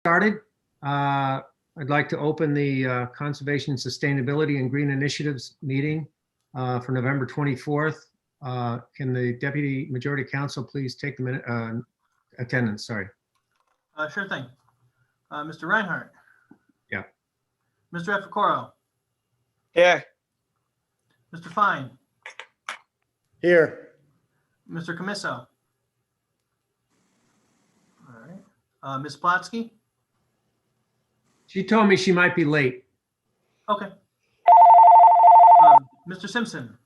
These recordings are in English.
Started. I'd like to open the Conservation, Sustainability, and Green Initiatives meeting for November 24th. Can the Deputy Majority Council please take the minute attendance? Sorry. Sure thing. Mr. Reinhardt. Yeah. Mr. Epicoro. Here. Mr. Fine. Here. Mr. Commisso. All right. Ms. Plotsky. She told me she might be late. Okay. Mr. Simpson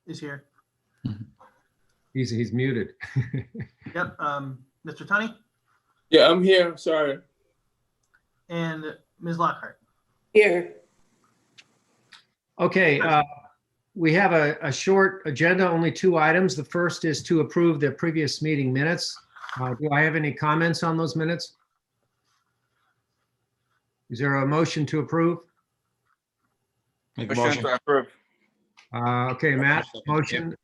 is here. He's muted. Yep. Mr. Tunney Yeah, I'm here. Sorry. and Ms. Lockhart. Here. Okay, we have a short agenda, only 2 items. The first is to approve the previous meeting minutes. Do I have any comments on those minutes? Is there a motion to approve? Motion to approve. Okay, Matt, motion.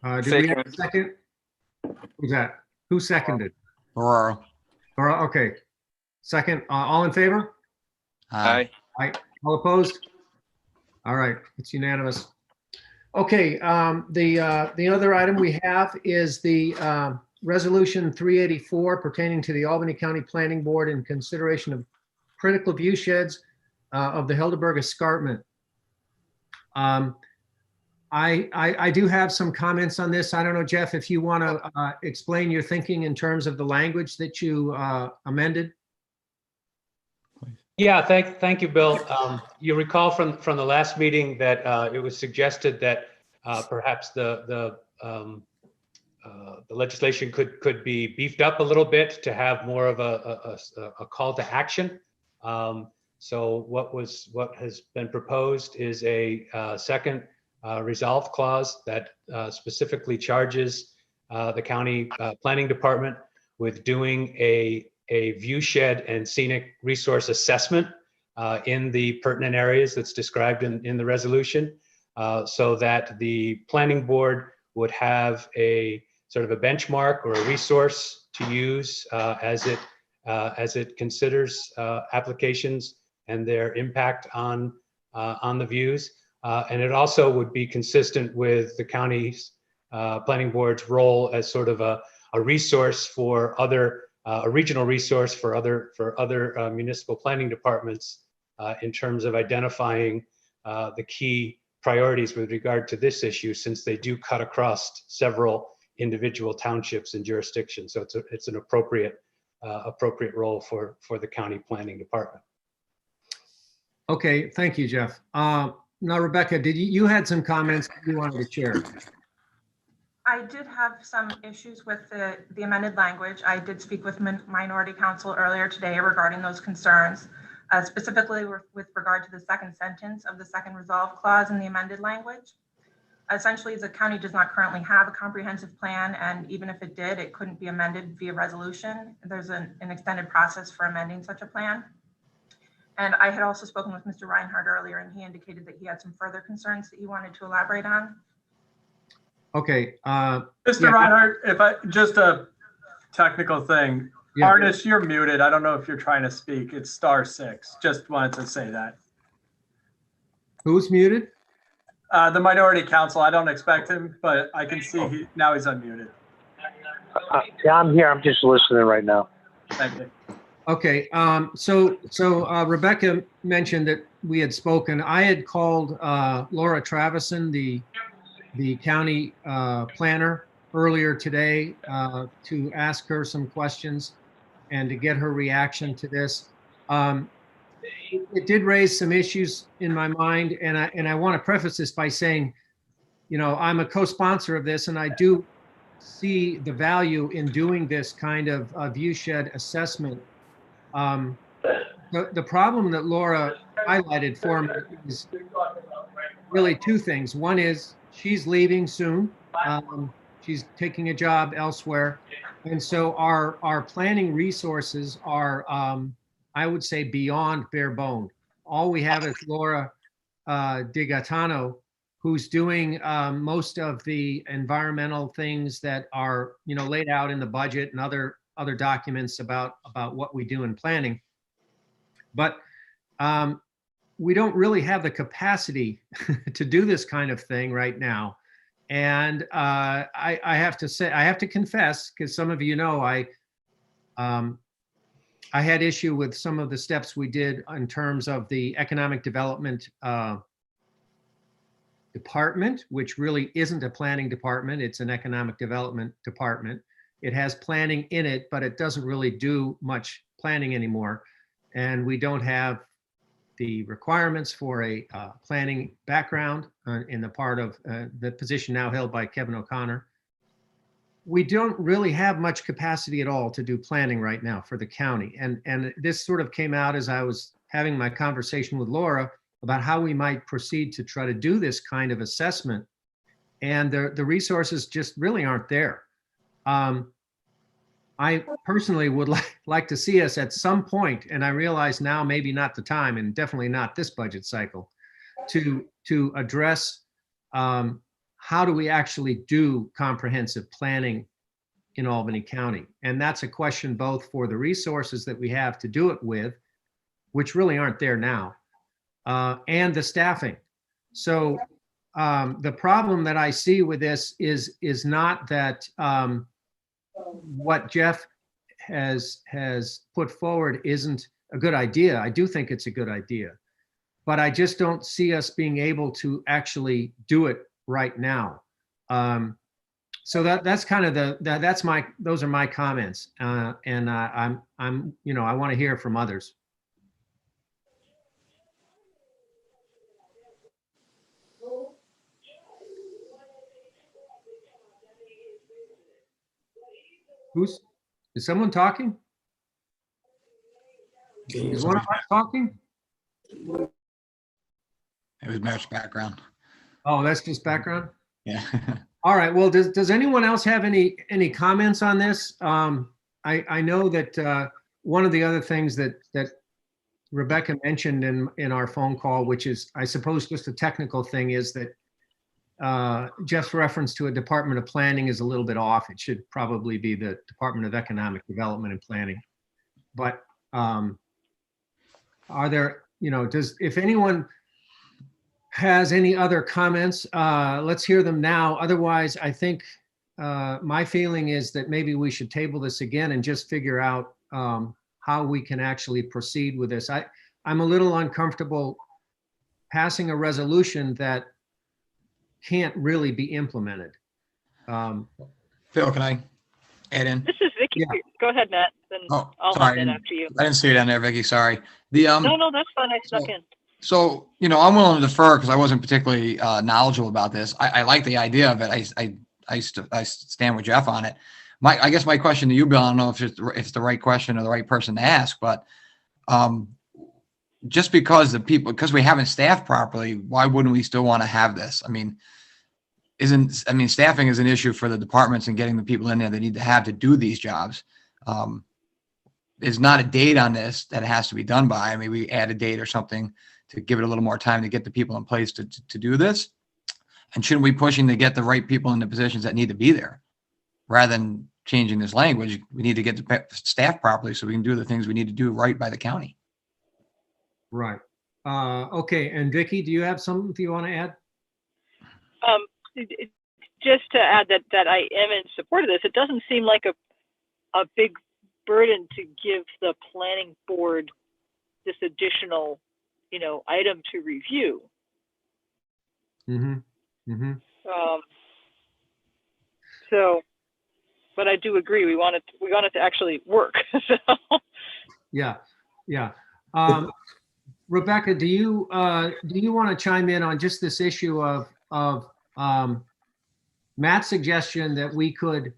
Do we have a second? Who's that? Who seconded? Aurora. Okay, second. All in favor? Aye. All opposed? All right, it's unanimous. Okay, the other item we have is the Resolution 384 pertaining to the Albany County Planning Board in consideration of critical view sheds of the Helderberg Escarpment. I do have some comments on this. I don't know, Jeff, if you want to explain your thinking in terms of the language that you amended. Yeah, thank you, Bill. You recall from the last meeting that it was suggested that perhaps the legislation could be beefed up a little bit to have more of a call to action. So what has been proposed is a second resolve clause that specifically charges the county planning department with doing a viewshed and scenic resource assessment in the pertinent areas that's described in the resolution, so that the planning board would have a sort of a benchmark or a resource to use as it considers applications and their impact on the views. And it also would be consistent with the county's planning board's role as sort of a resource for other a regional resource for other municipal planning departments in terms of identifying the key priorities with regard to this issue, since they do cut across several individual townships and jurisdictions. So it's an appropriate role for the county planning department. Okay, thank you, Jeff. Now, Rebecca, did you had some comments you wanted to share? I did have some issues with the amended language. I did speak with Minority Council earlier today regarding those concerns, specifically with regard to the second sentence of the second resolve clause in the amended language. Essentially, the county does not currently have a comprehensive plan, and even if it did, it couldn't be amended via resolution. There's an extended process for amending such a plan. And I had also spoken with Mr. Reinhardt earlier, and he indicated that he had some further concerns that he wanted to elaborate on. Okay. Mr. Reinhardt, if I just a technical thing. Yeah. Artist, you're muted. I don't know if you're trying to speak. It's *6. Just wanted to say that. Who's muted? The Minority Council. I don't expect him, but I can see now he's unmuted. Yeah, I'm here. I'm just listening right now. Thank you. Okay. So Rebecca mentioned that we had spoken. I had called Laura Travison, the county planner, earlier today to ask her some questions and to get her reaction to this. It did raise some issues in my mind, and I want to preface this by saying, you know, I'm a co-sponsor of this, and I do see the value in doing this kind of viewshed assessment. The problem that Laura highlighted for me is really 2 things. One is she's leaving soon. She's taking a job elsewhere. And so our planning resources are, I would say, beyond bare bone. All we have is Laura DiGaetano, who's doing most of the environmental things that are, you know, laid out in the budget and other other documents about what we do in planning. But we don't really have the capacity to do this kind of thing right now. And I have to say, I have to confess, because some of you know, I had issue with some of the steps we did in terms of the economic development department, which really isn't a planning department. It's an economic development department. It has planning in it, but it doesn't really do much planning anymore. And we don't have the requirements for a planning background in the part of the position now held by Kevin O'Connor. We don't really have much capacity at all to do planning right now for the county. And this sort of came out as I was having my conversation with Laura about how we might proceed to try to do this kind of assessment. And the resources just really aren't there. I personally would like to see us at some point, and I realize now maybe not the time, and definitely not this budget cycle, to address how do we actually do comprehensive planning in Albany County? And that's a question both for the resources that we have to do it with, which really aren't there now, and the staffing. So the problem that I see with this is not that what Jeff has put forward isn't a good idea. I do think it's a good idea, but I just don't see us being able to actually do it right now. So that's kind of those are my comments. And I'm I want to hear from others. Is someone talking? Is one of us talking? It was Merritt's background. Oh, that's just background? Yeah. All right, well, does anyone else have any comments on this? I know that one of the other things that Rebecca mentioned in our phone call, which is, I suppose, just a technical thing, is that Jeff's reference to a Department of Planning is a little bit off. It should probably be the Department of Economic Development and Planning. But are there, if anyone has any other comments, let's hear them now. Otherwise, I think my feeling is that maybe we should table this again and just figure out how we can actually proceed with this. I'm a little uncomfortable passing a resolution that can't really be implemented. Phil, can I add in? This is Vicky. Yeah. Go ahead, Matt. Then Oh, I'll sorry. hop in after you. I didn't see it down there, Vicky. Sorry. No, that's fine. I snuck in. So, I'm willing to defer because I wasn't particularly knowledgeable about this. I like the idea of it. I stand with Jeff on it. I guess my question to you, Bill, I don't know if it's the right question or the right person to ask, but just because we haven't staffed properly, why wouldn't we still want to have this? Staffing is an issue for the departments and getting the people in there they need to have to do these jobs. There's not a date on this that it has to be done by. We add a date or something to give it a little more time to get the people in place to do this. And shouldn't we pushing to get the right people in the positions that need to be there? Rather than changing this language, we need to get the staff properly so we can do the things we need to do right by the county. Right. Okay. And Vicky, do you have something you want to add? Just to add that I am in support of this. It doesn't seem like a big burden to give the planning board this additional, item to review. Mm-hmm. Mm-hmm. So, but I do agree. We want it to actually work. So. Yeah. Yeah. Rebecca, do you want to chime in on just this issue of Matt's suggestion that we could,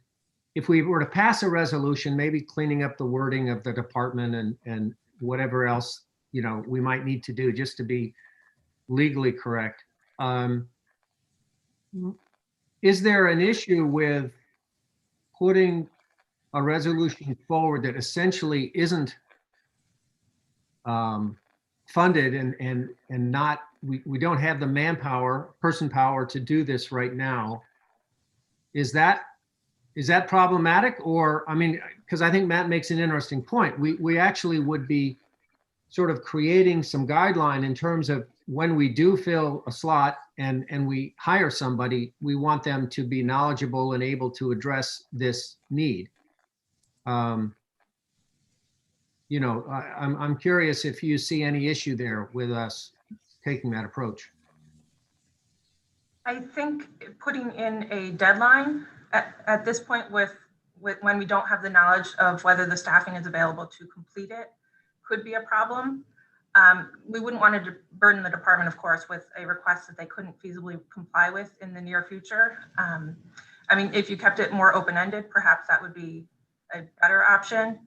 if we were to pass a resolution, maybe cleaning up the wording of the department and whatever else, we might need to do just to be legally correct. Is there an issue with putting a resolution forward that essentially isn't funded and not, we don't have the person power to do this right now? Is that problematic? Or, because I think Matt makes an interesting point. We actually would be sort of creating some guideline in terms of when we do fill a slot and we hire somebody, we want them to be knowledgeable and able to address this need. You know, I'm curious if you see any issue there with us taking that approach. I think putting in a deadline at this point with when we don't have the knowledge of whether the staffing is available to complete it could be a problem. We wouldn't want to burden the department, of course, with a request that they couldn't feasibly comply with in the near future. I mean, if you kept it more open-ended, perhaps that would be a better option.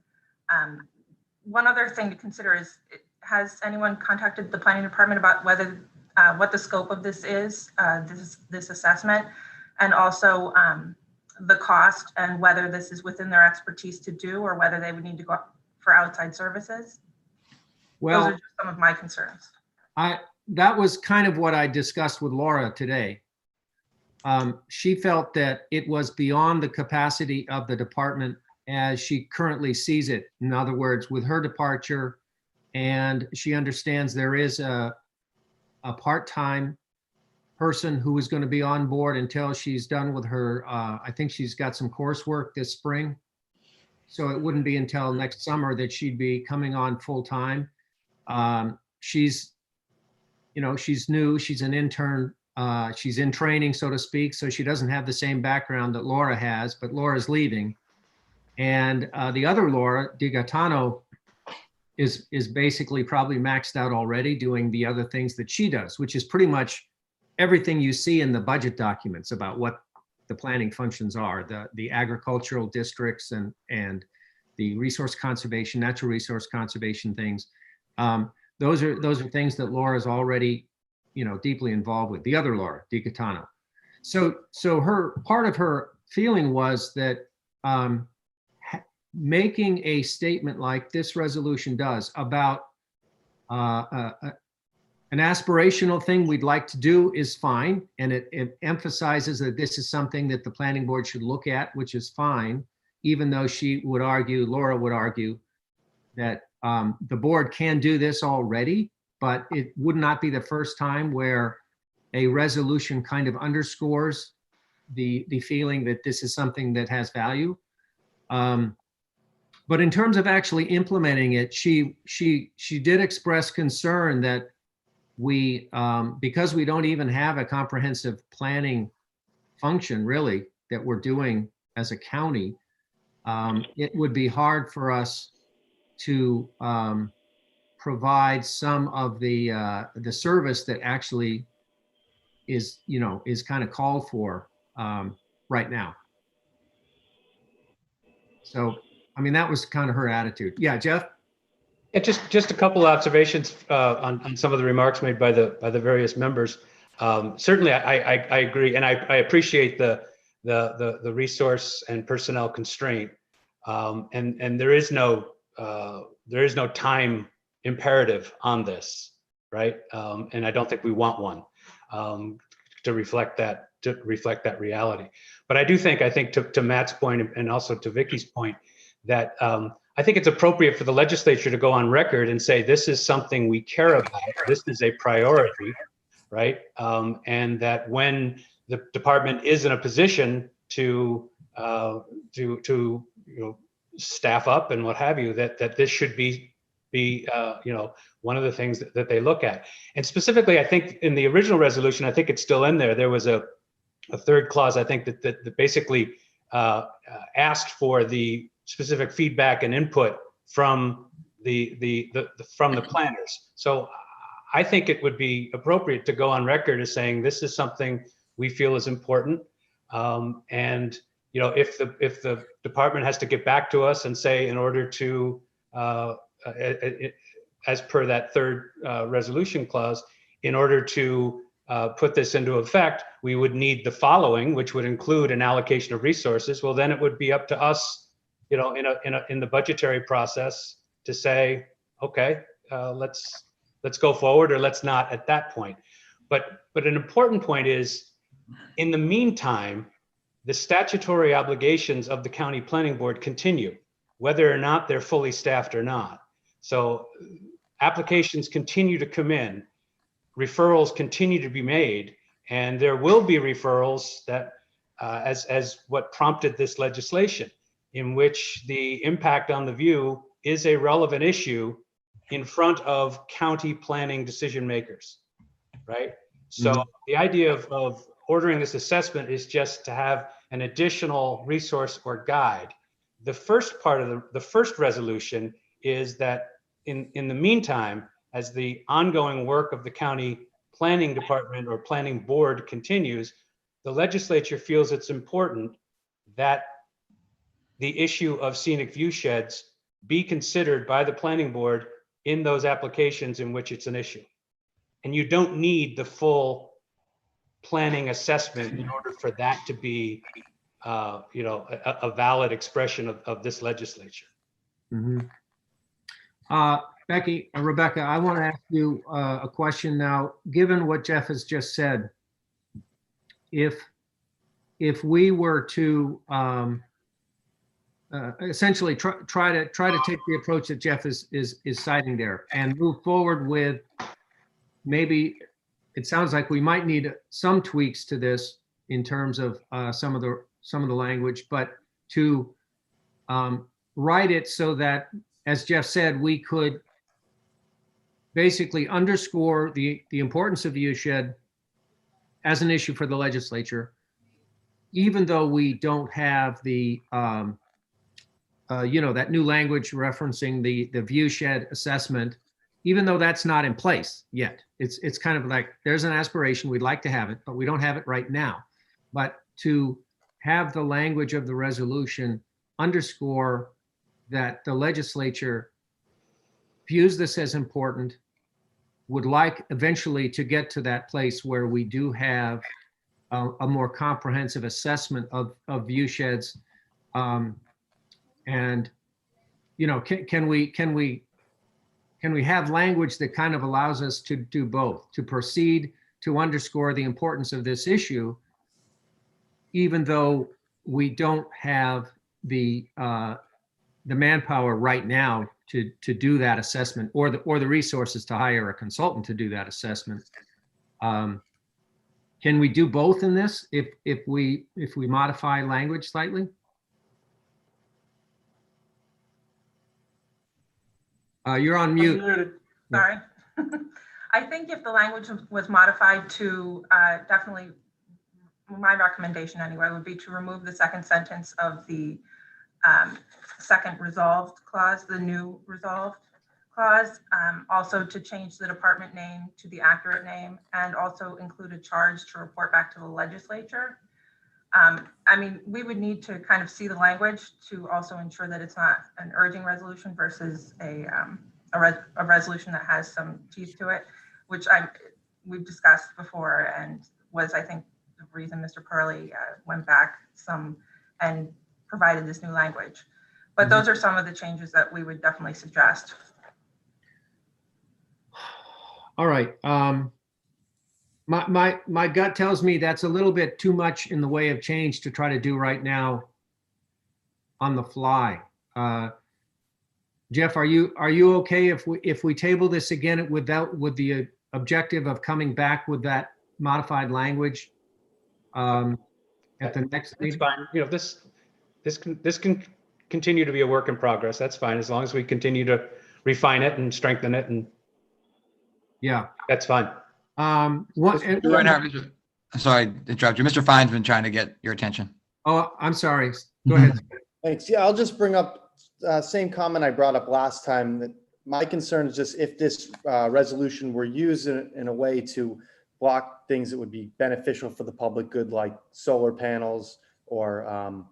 One other thing to consider is, has anyone contacted the planning department about whether what the scope of this is, this assessment, and also the cost and whether this is within their expertise to do or whether they would need to go for outside services? Well, those are just some of my concerns. That was kind of what I discussed with Laura today. She felt that it was beyond the capacity of the department as she currently sees it. In other words, with her departure, and she understands there is a part-time person who is going to be on board until she's done with her, I think she's got some coursework this spring. So it wouldn't be until next summer that she'd be coming on full-time. She's, you know, she's new, she's an intern, she's in training, so to speak, so she doesn't have the same background that Laura has, but Laura's leaving. And the other Laura, DiGaetano, is basically probably maxed out already doing the other things that she does, which is pretty much everything you see in the budget documents about what the planning functions are, the agricultural districts and the resource conservation, natural resource conservation things. Those are things that Laura's already, you know, deeply involved with. The other Laura, DiGaetano. So her part of her feeling was that making a statement like this resolution does about an aspirational thing we'd like to do is fine. And it emphasizes that this is something that the planning board should look at, which is fine, even though she would argue, Laura would argue, that the board can do this already, but it would not be the first time where a resolution kind of underscores the feeling that this is something that has value. But in terms of actually implementing it, she did express concern that we, because we don't even have a comprehensive planning function really that we're doing as a county, it would be hard for us to provide some of the service that actually is, you know, is kind of called for right now. So, I mean, that was kind of her attitude. Yeah, Jeff? Yeah, just a couple of observations on some of the remarks made by the various members. Certainly, I agree, and I appreciate the resource and personnel constraint, and there is no time imperative on this, right? And I don't think we want one to reflect that reality. But I think to Matt's point and also to Vicky's point, that I think it's appropriate for the legislature to go on record and say, this is something we care about, this is a priority, right? And that when the department is in a position to you know, staff up and what have you, that this should be you know, one of the things that they look at. And specifically, I think in the original resolution, I think it's still in there, there was a third clause, I think that basically asked for the specific feedback and input from the planners. So I think it would be appropriate to go on record as saying this is something we feel is important. And you know, if the department has to get back to us and say, in order to as per that third resolution clause, in order to put this into effect, we would need the following, which would include an allocation of resources. Well, then it would be up to us, you know, in the budgetary process to say, okay, let's go forward or let's not at that point. But an important point is, in the meantime, the statutory obligations of the county planning board continue. whether or not they're fully staffed or not. So applications continue to come in, referrals continue to be made, and there will be referrals that, as what prompted this legislation, in which the impact on the view is a relevant issue in front of county planning decision makers, right? So the idea of ordering this assessment is just to have an additional resource or guide. The first part of the first resolution is that in the meantime, as the ongoing work of the county planning department or planning board continues, the legislature feels it's important that the issue of scenic view sheds be considered by the planning board in those applications in which it's an issue. And you don't need the full planning assessment in order for that to be, a valid expression of this legislature. Becky, Rebecca, I want to ask you a question now. Given what Jeff has just said, if we were to essentially try to take the approach that Jeff is citing there and move forward with, maybe it sounds like we might need some tweaks to this in terms of some of the language, but to write it so that, as Jeff said, we could basically underscore the importance of viewshed as an issue for the legislature, even though we don't have the that new language referencing the viewshed assessment, even though that's not in place yet. It's kind of like there's an aspiration, we'd like to have it, but we don't have it right now. But to have the language of the resolution underscore that the legislature views this as important, would like eventually to get to that place where we do have a more comprehensive assessment of viewsheds. And, can we have language that kind of allows us to do both, to proceed to underscore the importance of this issue, even though we don't have the manpower right now to do that assessment, or the resources to hire a consultant to do that assessment. Can we do both in this if we modify language slightly? You're on mute. Sorry. I think if the language was modified to definitely, my recommendation anyway, would be to remove the second sentence of the second resolved clause, the new resolved clause, also to change the department name to the accurate name, and also include a charge to report back to the legislature. I mean, we would need to kind of see the language to also ensure that it's not an urging resolution versus a resolution that has some teeth to it, which we've discussed before, and was, I think, the reason Mr. Purley went back some and provided this new language. But those are some of the changes that we would definitely suggest. All right. My gut tells me that's a little bit too much in the way of change to try to do right now on the fly. Jeff, are you okay if we table this again with the objective of coming back with that modified language at the next meeting? It's fine. This can continue to be a work in progress. That's fine, as long as we continue to refine it and strengthen it, and yeah, that's fine. Sorry to interrupt you. Mr. Fine's been trying to get your attention. Oh, I'm sorry. Go ahead. Thanks. Yeah, I'll just bring up same comment I brought up last time, that my concern is just if this resolution were used in a way to block things that would be beneficial for the public good, like solar panels or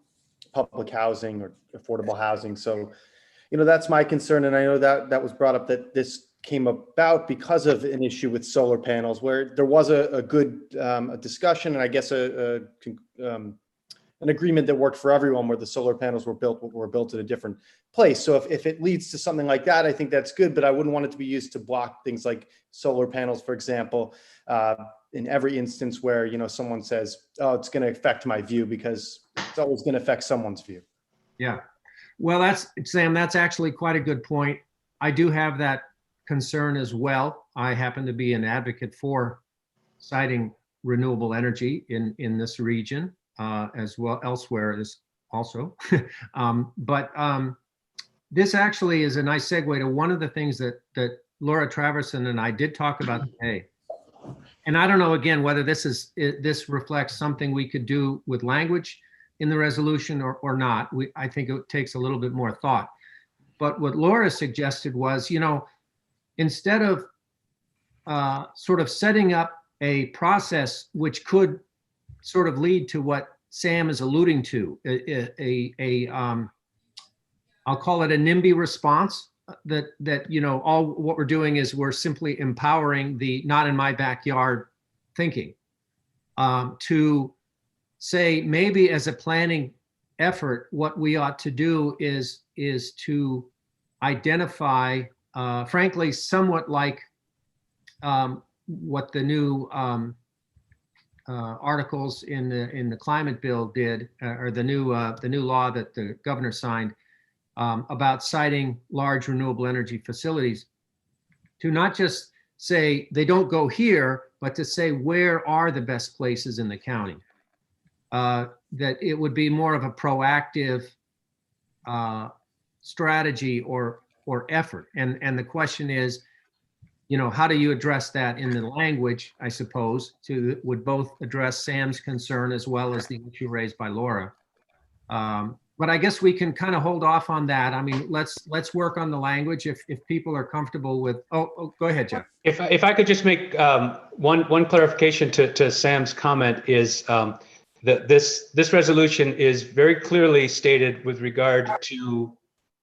public housing or affordable housing. So, that's my concern. And I know that was brought up, that this came about because of an issue with solar panels, where there was a good discussion, and I guess an agreement that worked for everyone, where the solar panels were built at a different place. So if it leads to something like that, I think that's good, but I wouldn't want it to be used to block things like solar panels, for example, in every instance where, someone says, oh, it's going to affect my view, because it's always going to affect someone's view. Yeah. Well, Sam, that's actually quite a good point. I do have that concern as well. I happen to be an advocate for citing renewable energy in this region, as well elsewhere as also. This actually is a nice segue to one of the things that Laura Traverson and I did talk about today. And I don't know, again, whether this reflects something we could do with language in the resolution or not. I think it takes a little bit more thought. But what Laura suggested was, instead of sort of setting up a process which could sort of lead to what Sam is alluding to, I'll call it a NIMBY response, that all what we're doing is we're simply empowering the not in my backyard thinking, to say maybe as a planning effort, what we ought to do is to identify, frankly, somewhat like what the new articles in the climate bill did, or the new law that the governor signed, about citing large renewable energy facilities, to not just say they don't go here, but to say where are the best places in the county. That it would be more of a proactive strategy or effort. And the question is, how do you address that in the language, I suppose, would both address Sam's concern as well as the issue raised by Laura. But I guess we can kind of hold off on that. I mean, let's work on the language if people are comfortable with. Oh, go ahead, Jeff. If I could just make one clarification to Sam's comment is that this resolution is very clearly stated with regard to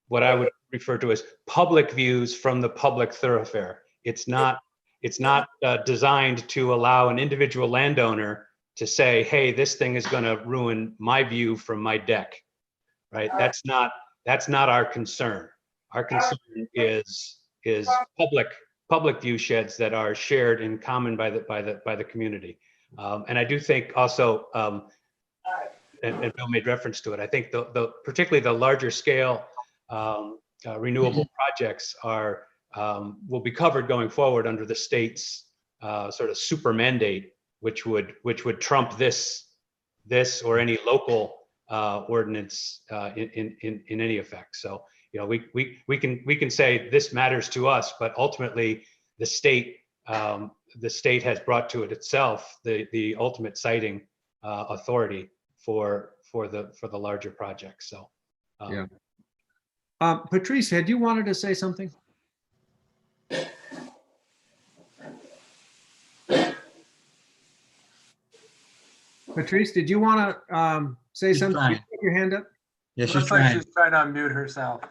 what I would refer to as public views from the public thoroughfare. It's not designed to allow an individual landowner to say, hey, this thing is going to ruin my view from my deck. Right? That's not our concern. Our concern is public view sheds that are shared in common by the community. And I do think also, and Bill made reference to it, I think particularly the larger scale renewable projects will be covered going forward under the state's sort of super mandate, which would trump this or any local ordinance in any effect. So we can say this matters to us, but ultimately the state has brought to it itself the ultimate siting authority for the larger projects. So yeah. Patrice, had you wanted to say something? Patrice, did you want to say something? Did you put your hand up? Yes, Looks like she's trying to unmute herself.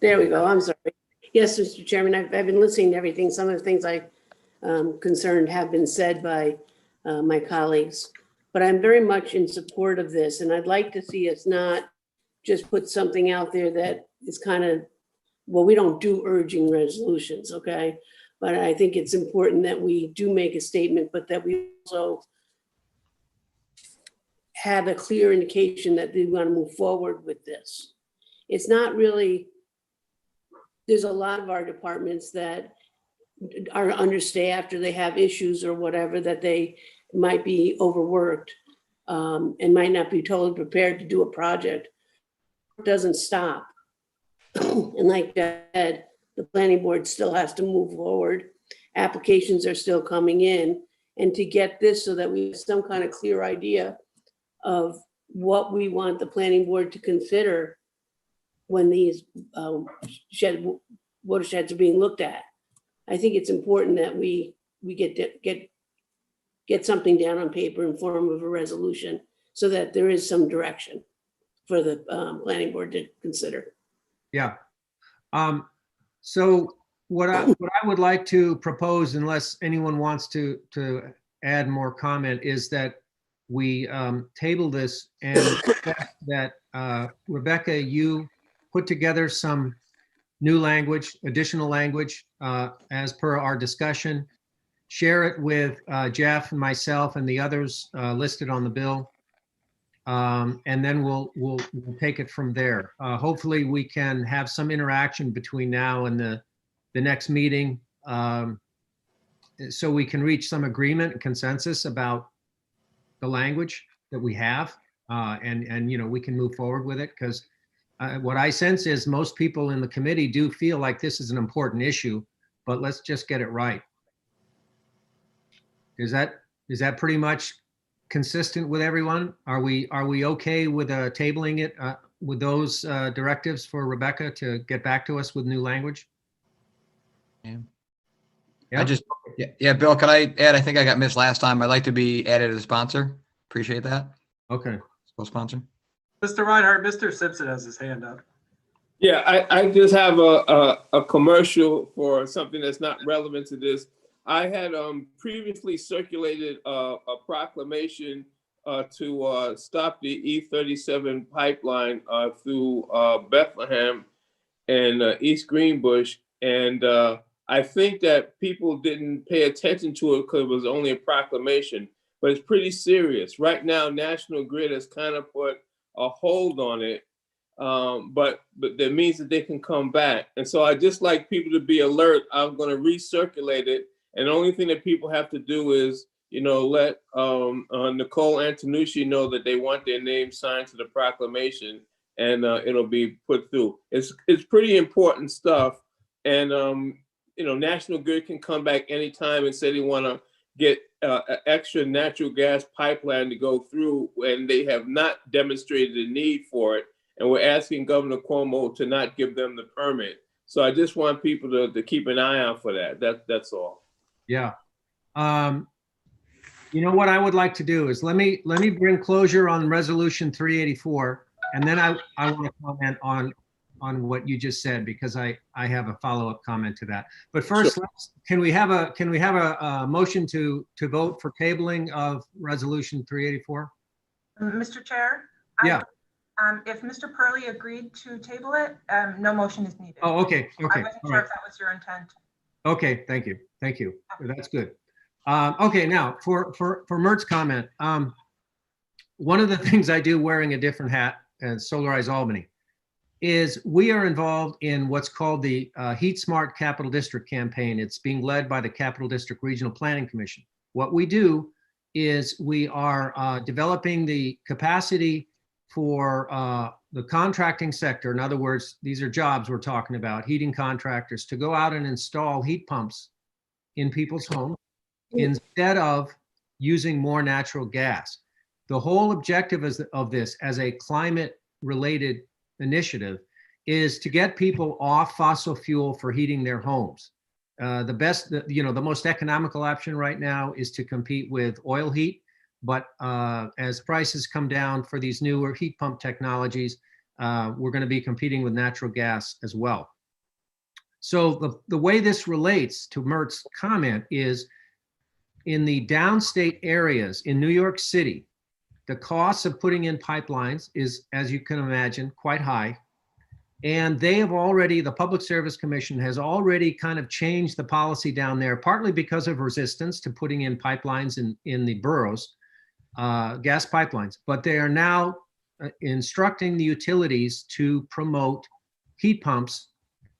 There we go. I'm sorry. Yes, Mr. Chairman, I've been listening to everything. Some of the things I'm concerned have been said by my colleagues, but I'm very much in support of this. And I'd like to see us not just put something out there that is kind of, well, we don't do urging resolutions, okay? But I think it's important that we do make a statement, but that we also have a clear indication that we want to move forward with this. It's not really, there's a lot of our departments that are understaffed or they have issues or whatever, that they might be overworked and might not be totally prepared to do a project. It doesn't stop. And like I said, the planning board still has to move forward. Applications are still coming in, and to get this so that we have some kind of clear idea of what we want the planning board to consider when these watersheds are being looked at. I think it's important that we get something down on paper in form of a resolution so that there is some direction for the planning board to consider. Yeah. So what I would like to propose, unless anyone wants to add more comment, is that we table this and that Rebecca, you put together some new language, additional language as per our discussion, share it with Jeff and myself and the others listed on the bill. And then we'll take it from there. Hopefully we can have some interaction between now and the next meeting, so we can reach some agreement and consensus about the language that we have, and we can move forward with it, because what I sense is most people in the committee do feel like this is an important issue, but let's just get it right. Is that pretty much consistent with everyone? Are we okay with tabling it with those directives for Rebecca to get back to us with new language? Yeah. Yeah, Bill, can I add, I think I got missed last time. I'd like to be added as a sponsor. Appreciate that. Okay. Co-sponsor. Mr. Reinhardt, Mr. Simpson has his hand up. Yeah, I just have a commercial for something that's not relevant to this. I had previously circulated a proclamation to stop the E37 pipeline through Bethlehem and East Greenbush. And I think that people didn't pay attention to it because it was only a proclamation, but it's pretty serious. Right now, National Grid has kind of put a hold on it, but that means that they can come back. And so I just like people to be alert. I'm going to recirculate it. And the only thing that people have to do is, let Nicole Antonucci know that they want their name signed to the proclamation, and it'll be put through. It's pretty important stuff. And, National Grid can come back anytime and say they want to get an extra natural gas pipeline to go through, and they have not demonstrated a need for it. And we're asking Governor Cuomo to not give them the permit. So I just want people to keep an eye out for that. That's all. Yeah. What I would like to do is let me bring closure on Resolution 384, and then I want to comment on what you just said, because I have a follow-up comment to that. But first, Sure. Can we have a motion to vote for tabling of Resolution 384? Mr. Chair? Yeah. If Mr. Purley agreed to table it, no motion is needed. Oh, okay. I wasn't All sure right. if that was your intent. Okay, thank you. That's good. Okay, now for Mert's comment, one of the things I do wearing a different hat at Solarize Albany is we are involved in what's called the Heat Smart Capital District campaign. It's being led by the Capital District Regional Planning Commission. What we do is we are developing the capacity for the contracting sector. In other words, these are jobs we're talking about, heating contractors, to go out and install heat pumps in people's homes instead of using more natural gas. The whole objective of this as a climate-related initiative is to get people off fossil fuel for heating their homes. The most economical option right now is to compete with oil heat, but as prices come down for these newer heat pump technologies, we're going to be competing with natural gas as well. So the way this relates to Mert's comment is in the downstate areas in New York City, the cost of putting in pipelines is, as you can imagine, quite high. And the Public Service Commission has already kind of changed the policy down there, partly because of resistance to putting in pipelines in the boroughs, gas pipelines. But they are now instructing the utilities to promote heat pumps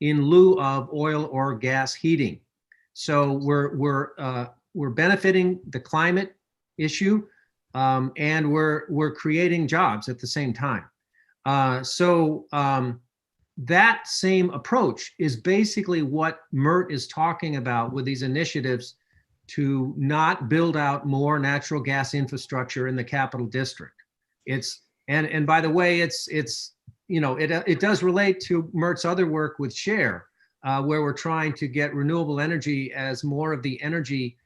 in lieu of oil or gas heating. So we're benefiting the climate issue, and we're creating jobs at the same time. That same approach is basically what Mert is talking about with these initiatives to not build out more natural gas infrastructure in the Capital District. And by the way, it does relate to Mert's other work with Share, where we're trying to get renewable energy as more of the energy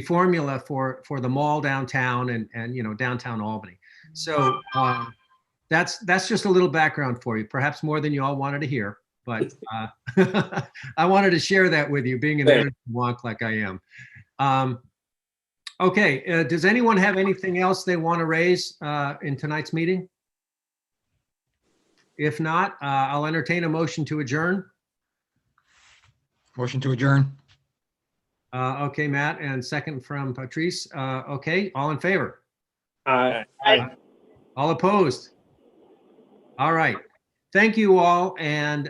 formula for the mall downtown and downtown Albany. So that's just a little background for you, perhaps more than you all wanted to hear, but I wanted to share that with you, being an energy wonk like I am. Okay, does anyone have anything else they want to raise in tonight's meeting? If not, I'll entertain a motion to adjourn. Motion to adjourn. Okay, Matt, and second from Patrice. Okay, all in favor? Aye. All opposed? All right. Thank you all, and